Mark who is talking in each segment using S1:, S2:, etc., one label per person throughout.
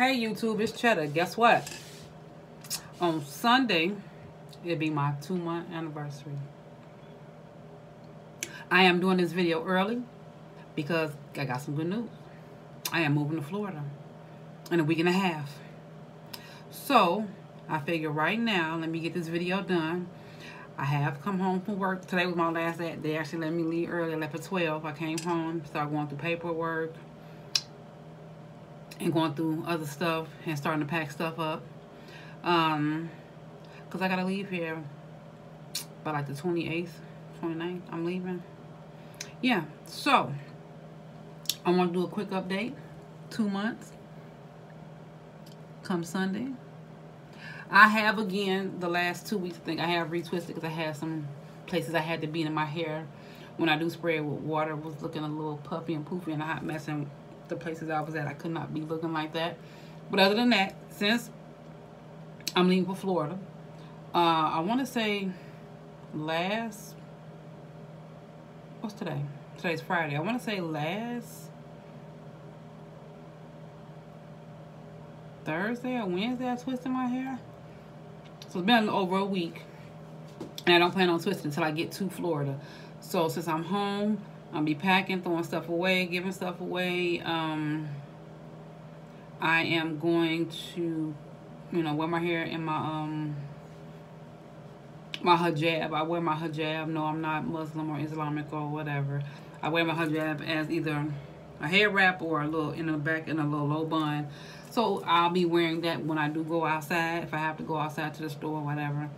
S1: Hey YouTube, it's Cheddar. Guess what? On Sunday, it'll be my 2-month anniversary. I am doing this video early because I got some good news. I am moving to Florida in a week and a half. So, I figure right now, let me get this video done. I have come home from work. Today was my last day. They actually let me leave early. I left at 12. I came home, started going through paperwork and going through other stuff and starting to pack stuff up. Because I got to leave here by like the 28th, 29th. I'm leaving. Yeah, so I want to do a quick update. 2 months. Come Sunday. I have, again, the last 2 weeks, I think I have retwisted because I had some places I had to be in my hair. When I do spray it with water, it was looking a little puffy and poofy and a hot mess. And the places I was at, I could not be looking like that. But other than that, since I'm leaving for Florida, I want to say what's today? Today's Friday. I want to say last Thursday or Wednesday I twisted my hair. So it's been over a week. And I don't plan on twisting until I get to Florida. So since I'm home, I'll be packing, throwing stuff away, giving stuff away. I am going to, wear my hair in my my hijab. I wear my hijab. No, I'm not Muslim or Islamic or whatever. I wear my hijab as either a hair wrap or a little in the back in a little low bun. So I'll be wearing that when I do go outside, if I have to go outside to the store or whatever.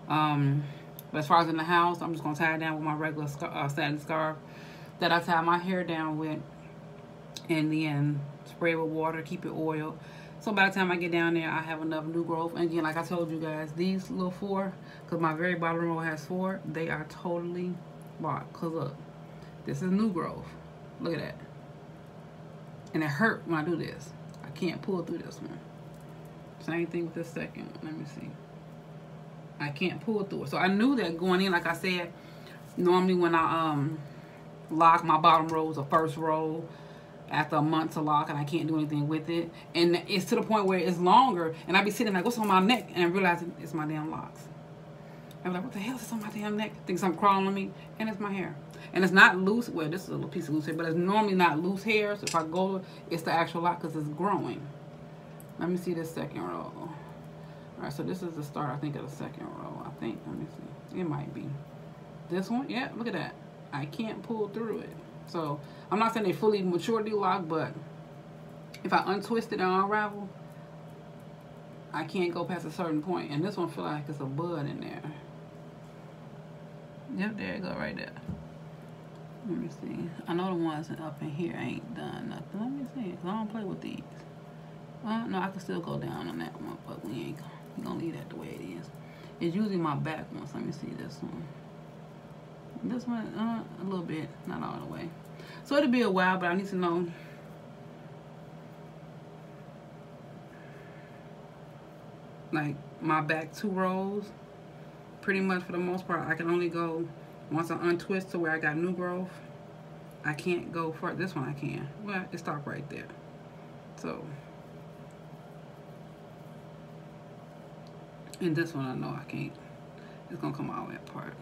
S1: But as far as in the house, I'm just going to tie it down with my regular satin scarf that I tie my hair down with, and then spray with water, keep it oiled. So by the time I get down there, I have enough new growth. And again, like I told you guys, these little 4, because my very bottom row has 4, they are totally blocked. Because look, this is new growth. Look at that. And it hurt when I do this. I can't pull through this one. Same thing with this second. Let me see. I can't pull through it. So I knew that going in, like I said, normally when I lock, my bottom row is the first row after a month to lock, and I can't do anything with it. And it's to the point where it's longer, and I be sitting like, what's on my neck? And I realize it's my damn locks. I'm like, what the hell is this on my damn neck? Think something crawling on me, and it's my hair. And it's not loose. Well, this is a little piece of loose hair, but it's normally not loose hair. So if I go, it's the actual lock because it's growing. Let me see this second row. All right, so this is the start, I think, of the second row. I think. Let me see. It might be this one. Yeah, look at that. I can't pull through it. So I'm not saying they fully maturity lock, but if I untwist it and unravel, I can't go past a certain point. And this one feel like it's a bud in there. Yep, there you go, right there. Let me see. I know the ones up in here ain't done nothing. Let me see, because I don't play with these. No, I can still go down on that one, but we gonna leave that the way it is. It's usually my back ones. Let me see this one. This one, a little bit, not all the way. So it'll be a while, but I need to know. Like my back 2 rows, pretty much for the most part, I can only go once I untwist to where I got new growth. I can't go for this one. I can. Well, it stopped right there. So, and this one I know I can't. It's gonna come all that part.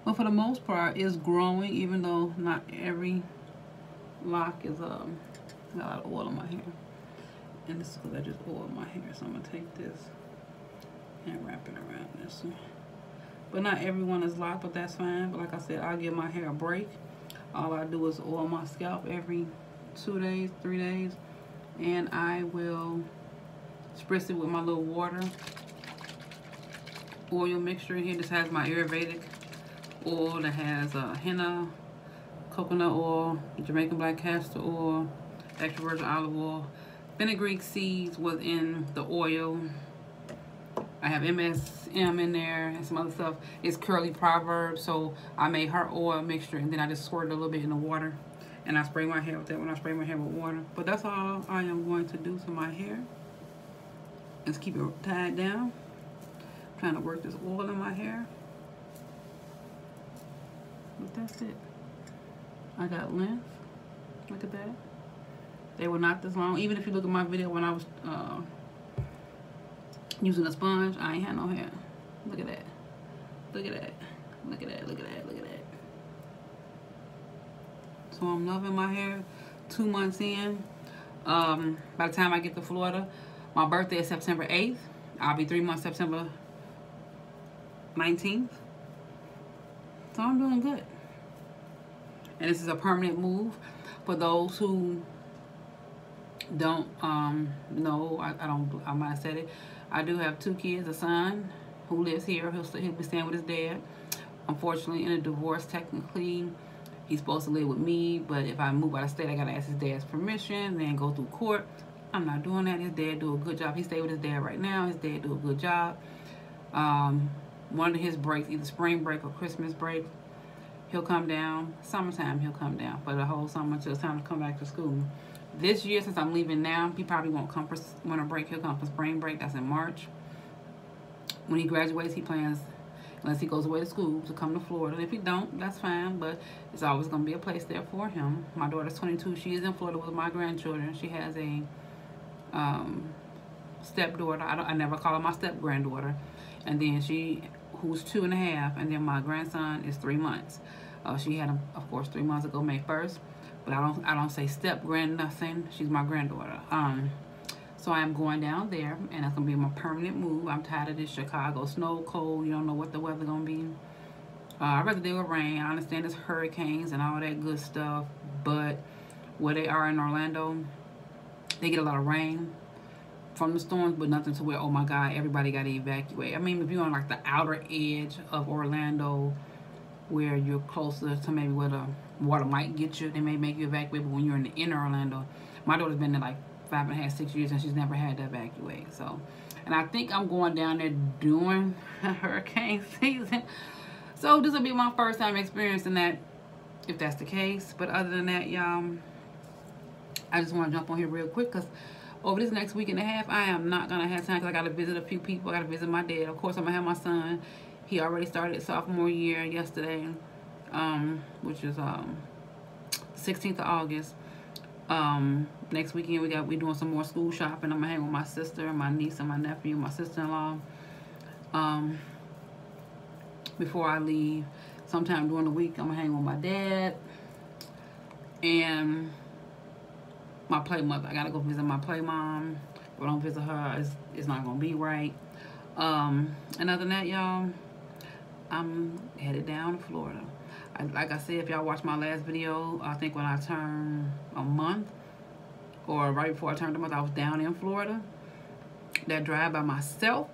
S1: But for the most part, it's growing, even though not every lock is got a lot of oil in my hair. And this is because I just oiled my hair, so I'm gonna take this and wrap it around this one. But not everyone is locked, but that's fine. But like I said, I'll give my hair a break. All I do is oil my scalp every 2 days, 3 days, and I will spritz it with my little water oil mixture in here. This has my Ayurvedic oil that has henna, coconut oil, Jamaican black castor oil, extra virgin olive oil. Fenugreek seeds was in the oil. I have MSM in there and some other stuff. It's Curly Proverb, so I made her oil mixture and then I just squirted a little bit in the water and I spray my hair with that when I spray my hair with water. But that's all I am going to do to my hair. Just keep it tied down. I'm trying to work this oil in my hair. But that's it. I got length. Look at that. They were not this long. Even if you look at my video when I was using a sponge, I ain't had no hair. Look at that. Look at that. Look at that. Look at that. Look at that. So I'm loving my hair 2 months in. By the time I get to Florida, my birthday is September 8th. I'll be 3 months September 19th. So I'm doing good. And this is a permanent move. For those who don't know, I might have said it. I do have 2 kids, a son who lives here. He'll be staying with his dad. Unfortunately, in a divorce, technically, he's supposed to live with me. But if I move out of state, I got to ask his dad's permission, then go through court. I'm not doing that. His dad do a good job. He stay with his dad right now. His dad do a good job. One of his breaks, either spring break or Christmas break, he'll come down. Summertime, he'll come down for the whole summer until it's time to come back to school. This year, since I'm leaving now, he probably won't come for winter break. He'll come for spring break. That's in March. When he graduates, he plans, unless he goes away to school, to come to Florida. If he don't, that's fine, but it's always going to be a place there for him. My daughter's 22. She is in Florida with my grandchildren. She has a stepdaughter. I never call her my step-granddaughter. And then she, who's 2.5, and then my grandson is 3 months. She had him, of course, 3 months ago, May 1st. But I don't say step-grand nothing. She's my granddaughter. So I am going down there, and it's going to be my permanent move. I'm tired of this Chicago snow, cold. You don't know what the weather's going to be. I'd rather deal with rain. I understand it's hurricanes and all that good stuff. But where they are in Orlando, they get a lot of rain from the storms, but nothing to where, oh my God, everybody got to evacuate. I mean, if you're on like the outer edge of Orlando, where you're closer to maybe where the water might get you, they may make you evacuate. But when you're in the inner Orlando, my daughter's been there like 5.5, 6 years, and she's never had to evacuate. So, and I think I'm going down there during hurricane season. So this will be my first time experiencing that, if that's the case. But other than that, y'all, I just want to jump on here real quick because over this next week and a half, I am not going to have time because I got to visit a few people. I got to visit my dad. Of course, I'm going to have my son. He already started sophomore year yesterday, which is 16th of August. Next weekend, we doing some more school shopping. I'm going to hang with my sister, my niece, and my nephew, my sister-in-law. Before I leave, sometime during the week, I'm going to hang with my dad and my play mother. I got to go visit my play mom. If I don't visit her, it's not going to be right. And other than that, y'all, I'm headed down to Florida. Like I said, if y'all watched my last video, I think when I turned a month, or right before I turned a month, I was down in Florida. That drive by myself,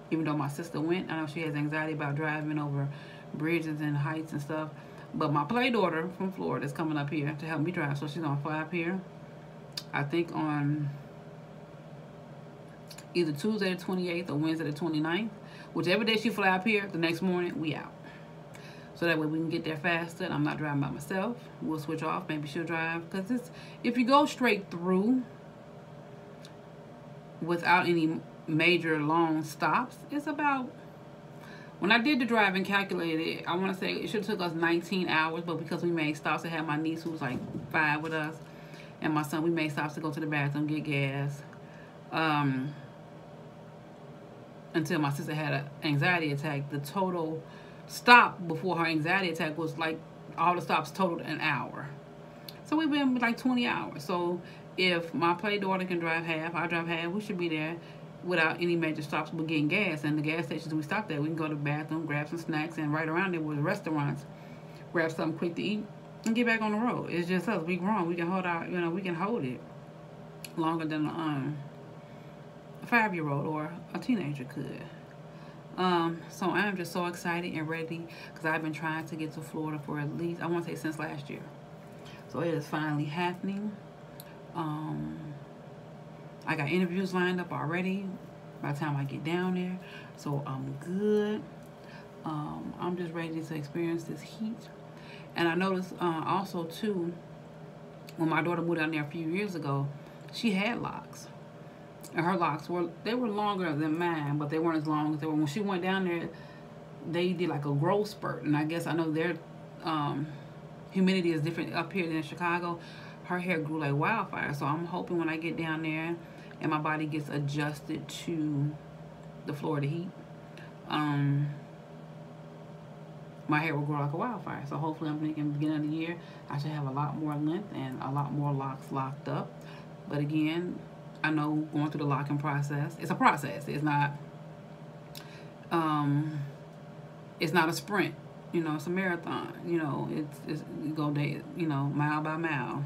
S1: even though my sister went. I know she has anxiety about driving over bridges and heights and stuff. But my play daughter from Florida is coming up here to help me drive. So she's going to fly up here, I think on either Tuesday the 28th or Wednesday the 29th. Whichever day she fly up here, the next morning, we out. So that way we can get there faster and I'm not driving by myself. We'll switch off. Maybe she'll drive. Because if you go straight through without any major long stops, it's about, when I did the drive and calculated, I want to say it should have took us 19 hours, but because we made stops, I had my niece who's like 5 with us, and my son, we made stops to go to the bathroom, get gas, until my sister had an anxiety attack. The total stop before her anxiety attack was like, all the stops totaled an hour. So we've been like 20 hours. So if my play daughter can drive half, I drive half, we should be there without any major stops but getting gas. And the gas stations we stopped at, we can go to the bathroom, grab some snacks, and right around there was restaurants, grab something quick to eat and get back on the road. It's just us. We grown. We can hold our, you know, we can hold it longer than a 5-year-old or a teenager could. So I'm just so excited and ready because I've been trying to get to Florida for at least, I want to say, since last year. So it is finally happening. I got interviews lined up already by the time I get down there. So I'm good. I'm just ready to experience this heat. And I noticed also too, when my daughter moved down there a few years ago, she had locks. And her locks were longer than mine, but they weren't as long as they were. When she went down there, they did like a growth spurt. And I guess I know their humidity is different up here than in Chicago. her hair grew like wildfire. So I'm hoping when I get down there and my body gets adjusted to the Florida heat, my hair will grow like a wildfire. So hopefully I'm thinking beginning of the year I should have a lot more length and a lot more locks locked up. But again, I know going through the locking process, it's a process. It's not a sprint. You know, it's a marathon. You know, it's you go day, you know, mile by mile.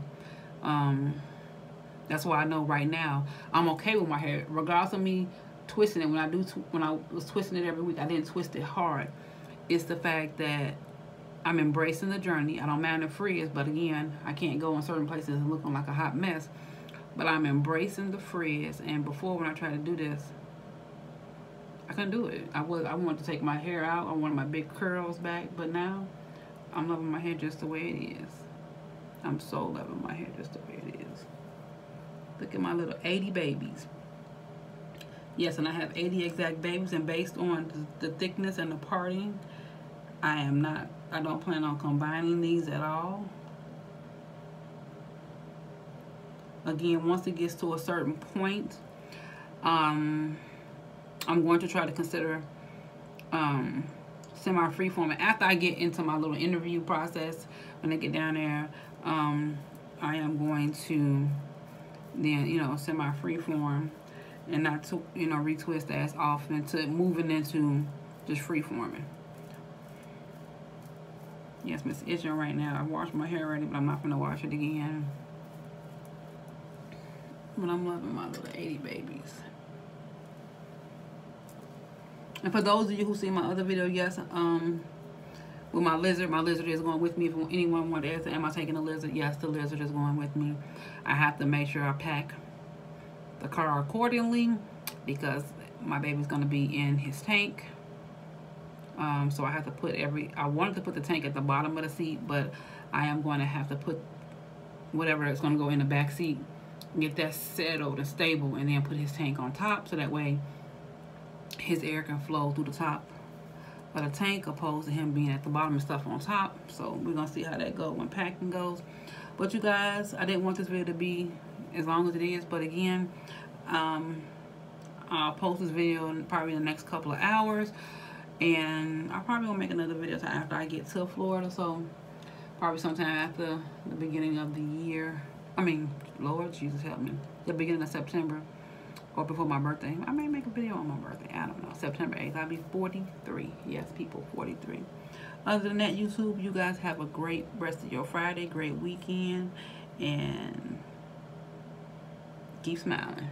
S1: That's why I know right now I'm okay with my hair, regardless of me twisting it. When I was twisting it every week, I didn't twist it hard. It's the fact that I'm embracing the journey. I don't mind the frizz, but again, I can't go in certain places and looking like a hot mess. But I'm embracing the frizz. And before, when I tried to do this, I couldn't do it. I wanted to take my hair out. I wanted my big curls back. But now, I'm loving my hair just the way it is. I'm so loving my hair just the way it is. Look at my little 80 babies. Yes, and I have 80 exact babies, and based on the thickness and the parting, I don't plan on combining these at all. Again, once it gets to a certain point, I'm going to try to consider semi-freeforming. After I get into my little interview process, when I get down there, I am going to then, you know, semi-freeform and not to, you know, retwist as often, to moving into just freeforming. Yes, Miss itching right now. I washed my hair already, but I'm not going to wash it again. But I'm loving my little 80 babies. And for those of you who see my other video, yes, with my lizard is going with me. If anyone wants to ask, am I taking a lizard? Yes, the lizard is going with me. I have to make sure I pack the car accordingly because my baby's going to be in his tank. So I have to put I wanted to put the tank at the bottom of the seat, but I am going to have to put whatever is going to go in the back seat, get that settled and stable, and then put his tank on top so that way his air can flow through the top of the tank opposed to him being at the bottom and stuff on top. So we're going to see how that goes when packing goes. But you guys, I didn't want this video to be as long as it is, but again, I'll post this video in probably the next couple of hours, and I'll probably gonna make another video after I get to Florida, so probably sometime after the beginning of the year. I mean, Lord Jesus help me, the beginning of September or before my birthday. I may make a video on my birthday, I don't know, September 8th. I'll be 43. Yes, people, 43. Other than that, YouTube, you guys have a great rest of your Friday, great weekend, and keep smiling.